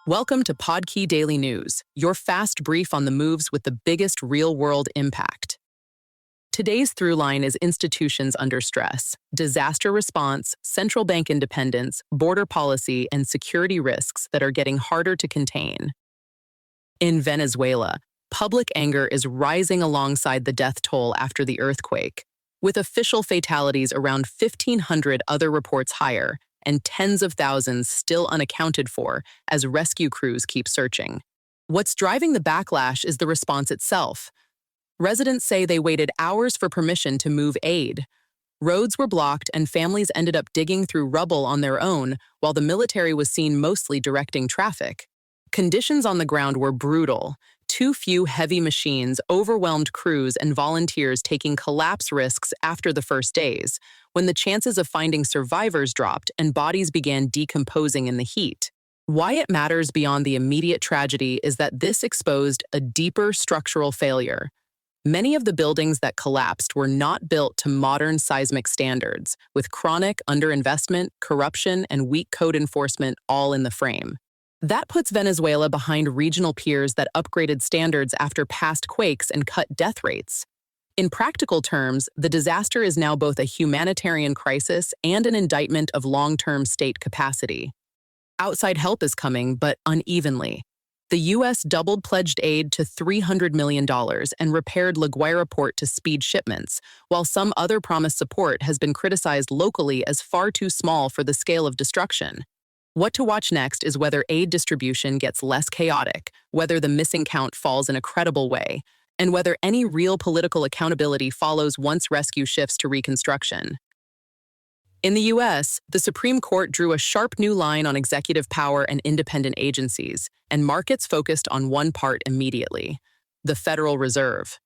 Welcome to Podkey Daily News, your fast brief on the moves with the biggest real-world impact. Today's throughline is institutions under stress, disaster response, central bank independence, border policy, and security risks that are getting harder to contain. In Venezuela, public anger is rising alongside the death toll after the earthquake, with official fatalities around 1,500, other reports higher, and tens of thousands still unaccounted for as rescue crews keep searching. What's driving the backlash is the response itself. Residents say they waited hours for permission to move aid. Roads were blocked and families ended up digging through rubble on their own, while the military was seen mostly directing traffic. Conditions on the ground were brutal. Too few heavy machines, overwhelmed crews, and volunteers taking collapse risks after the first days, when the chances of finding survivors dropped and bodies began decomposing in the heat. Why it matters beyond the immediate tragedy is that this exposed a deeper structural failure. Many of the buildings that collapsed were not built to modern seismic standards, with chronic underinvestment, corruption, and weak code enforcement all in the frame. That puts Venezuela behind regional peers that upgraded standards after past quakes and cut death rates. In practical terms, the disaster is now both a humanitarian crisis and an indictment of long-term state capacity. Outside help is coming, but unevenly. The U.S. doubled pledged aid to $300 million and repaired La Guaira port to speed shipments, while some other promised support has been criticized locally as far too small for the scale of destruction. What to watch next is whether aid distribution gets less chaotic, whether the missing count falls in a credible way, and whether any real political accountability follows once rescue shifts to reconstruction. In the U.S., the Supreme Court drew a sharp new line on executive power and independent agencies, and markets focused on one part immediately: the Federal Reserve.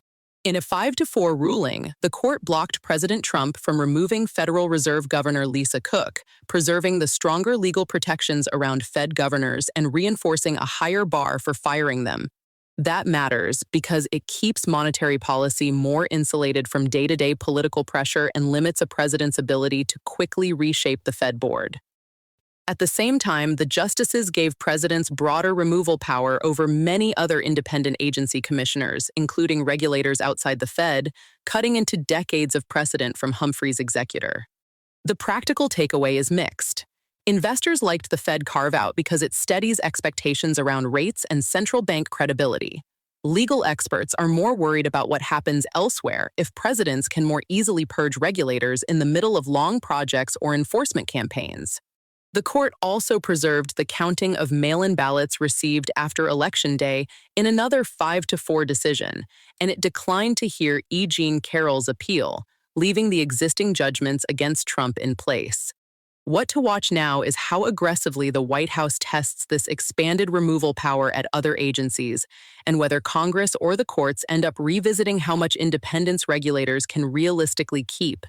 In a 5-4 ruling, the court blocked President Trump from removing Federal Reserve Governor Lisa Cook, preserving the stronger legal protections around Fed governors and reinforcing a higher bar for firing them. That matters because it keeps monetary policy more insulated from day-to-day political pressure and limits a president's ability to quickly reshape the Fed board. At the same time, the justices gave presidents broader removal power over many other independent agency commissioners, including regulators outside the Fed, cutting into decades of precedent from Humphrey's executor. The practical takeaway is mixed. Investors liked the Fed carve-out because it steadies expectations around rates and central bank credibility. Legal experts are more worried about what happens elsewhere if presidents can more easily purge regulators in the middle of long projects or enforcement campaigns. The court also preserved the counting of mail-in ballots received after Election Day in another 5-4 decision, and it declined to hear E. Jean Carroll's appeal, leaving the existing judgments against Trump in place. What to watch now is how aggressively the White House tests this expanded removal power at other agencies, and whether Congress or the courts end up revisiting how much independence regulators can realistically keep.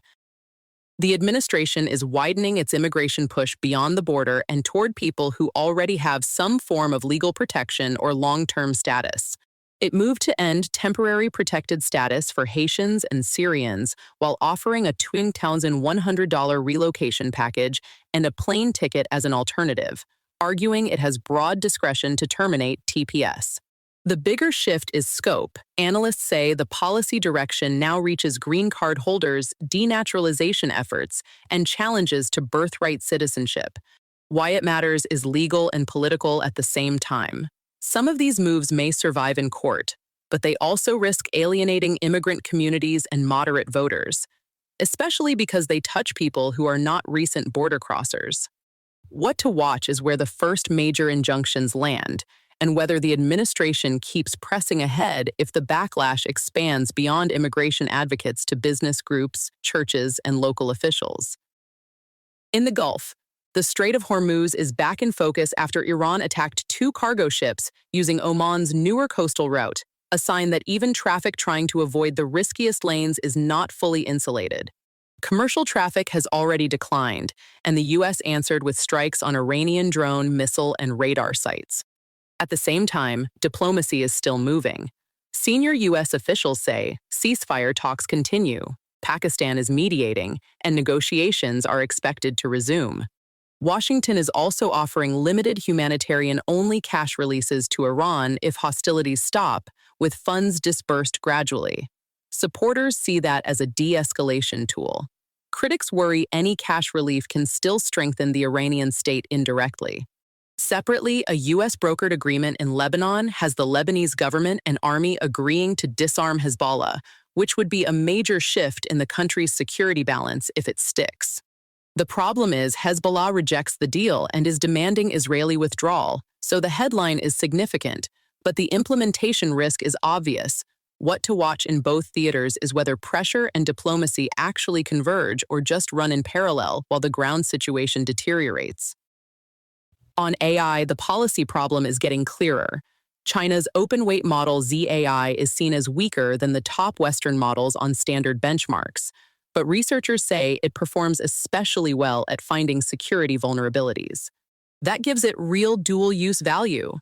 The administration is widening its immigration push beyond the border and toward people who already have some form of legal protection or long-term status. It moved to end temporary protected status for Haitians and Syrians while offering a $2,100 relocation package and a plane ticket as an alternative, arguing it has broad discretion to terminate TPS. The bigger shift is scope. Analysts say the policy direction now reaches green card holders, denaturalization efforts, and challenges to birthright citizenship. Why it matters is legal and political at the same time. Some of these moves may survive in court, but they also risk alienating immigrant communities and moderate voters, especially because they touch people who are not recent border crossers. What to watch is where the first major injunctions land, and whether the administration keeps pressing ahead if the backlash expands beyond immigration advocates to business groups, churches, and local officials. In the Gulf, the Strait of Hormuz is back in focus after Iran attacked 2 cargo ships using Oman's newer coastal route, a sign that even traffic trying to avoid the riskiest lanes is not fully insulated. Commercial traffic has already declined, and the U.S. answered with strikes on Iranian drone, missile, and radar sites. At the same time, diplomacy is still moving. Senior U.S. officials say ceasefire talks continue, Pakistan is mediating, and negotiations are expected to resume. Washington is also offering limited humanitarian-only cash releases to Iran if hostilities stop, with funds disbursed gradually. Supporters see that as a de-escalation tool. Critics worry any cash relief can still strengthen the Iranian state indirectly. Separately, a U.S. brokered agreement in Lebanon has the Lebanese government and army agreeing to disarm Hezbollah, which would be a major shift in the country's security balance if it sticks. The problem is Hezbollah rejects the deal and is demanding Israeli withdrawal, so the headline is significant, but the implementation risk is obvious. What to watch in both theaters is whether pressure and diplomacy actually converge or just run in parallel while the ground situation deteriorates. On AI, the policy problem is getting clearer. China's open-weight model ZAI is seen as weaker than the top Western models on standard benchmarks, but researchers say it performs especially well at finding security vulnerabilities. That gives it real dual-use value.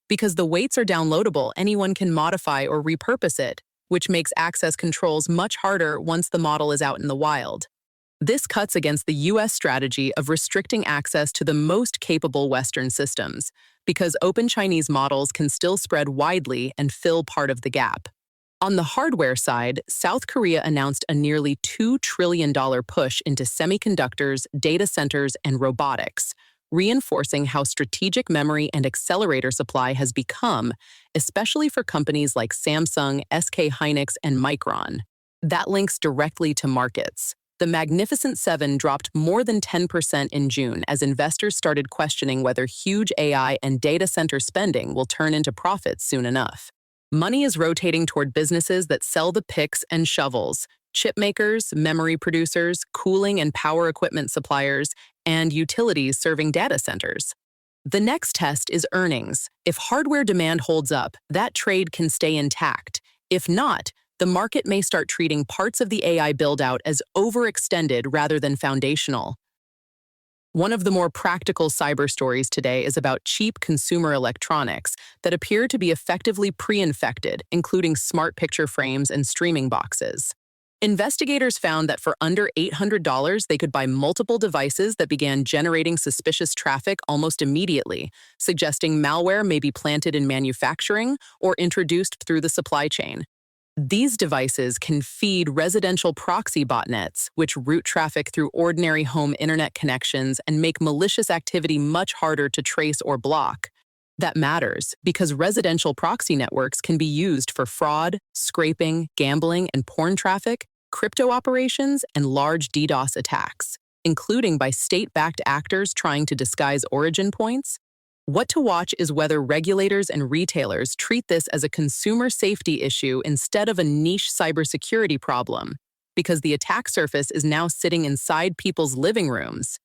Because the weights are downloadable, anyone can modify or repurpose it, which makes access controls much harder once the model is out in the wild. This cuts against the U.S. strategy of restricting access to the most capable Western systems, because open Chinese models can still spread widely and fill part of the gap. On the hardware side, South Korea announced a nearly $2 trillion push into semiconductors, data centers, and robotics, reinforcing how strategic memory and accelerator supply has become, especially for companies like Samsung, SK Hynix, and Micron. That links directly to markets. The Magnificent Seven dropped more than 10% in June as investors started questioning whether huge AI and data center spending will turn into profits soon enough. Money is rotating toward businesses that sell the picks and shovels: chip makers, memory producers, cooling and power equipment suppliers, and utilities serving data centers. The next test is earnings. If hardware demand holds up, that trade can stay intact. If not, the market may start treating parts of the AI build-out as overextended rather than foundational. One of the more practical cyber stories today is about cheap consumer electronics that appear to be effectively pre-infected, including smart picture frames and streaming boxes. Investigators found that for under $800, they could buy multiple devices that began generating suspicious traffic almost immediately, suggesting malware may be planted in manufacturing or introduced through the supply chain. These devices can feed residential proxy botnets, which route traffic through ordinary home internet connections and make malicious activity much harder to trace or block. That matters because residential proxy networks can be used for fraud, scraping, gambling, and porn traffic, crypto operations, and large DDoS attacks, including by state-backed actors trying to disguise origin points. What to watch is whether regulators and retailers treat this as a consumer safety issue instead of a niche cybersecurity problem, because the attack surface is now sitting inside people's living rooms.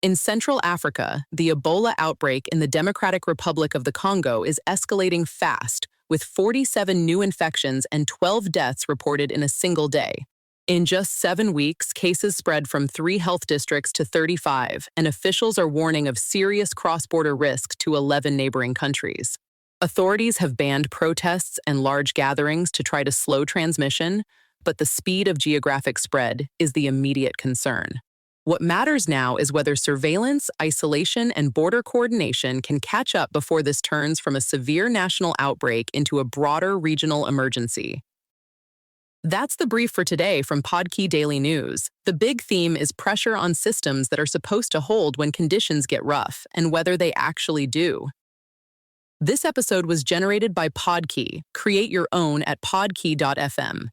In Central Africa, the Ebola outbreak in the Democratic Republic of the Congo is escalating fast, with 47 new infections and 12 deaths reported in a single day. In just 7 weeks, cases spread from 3 health districts to 35, and officials are warning of serious cross-border risk to 11 neighboring countries. Authorities have banned protests and large gatherings to try to slow transmission, but the speed of geographic spread is the immediate concern. What matters now is whether surveillance, isolation, and border coordination can catch up before this turns from a severe national outbreak into a broader regional emergency. That's the brief for today from Podkey Daily News. The big theme is pressure on systems that are supposed to hold when conditions get rough, and whether they actually do. This episode was generated by Podkey. Create your own at podkey.fm.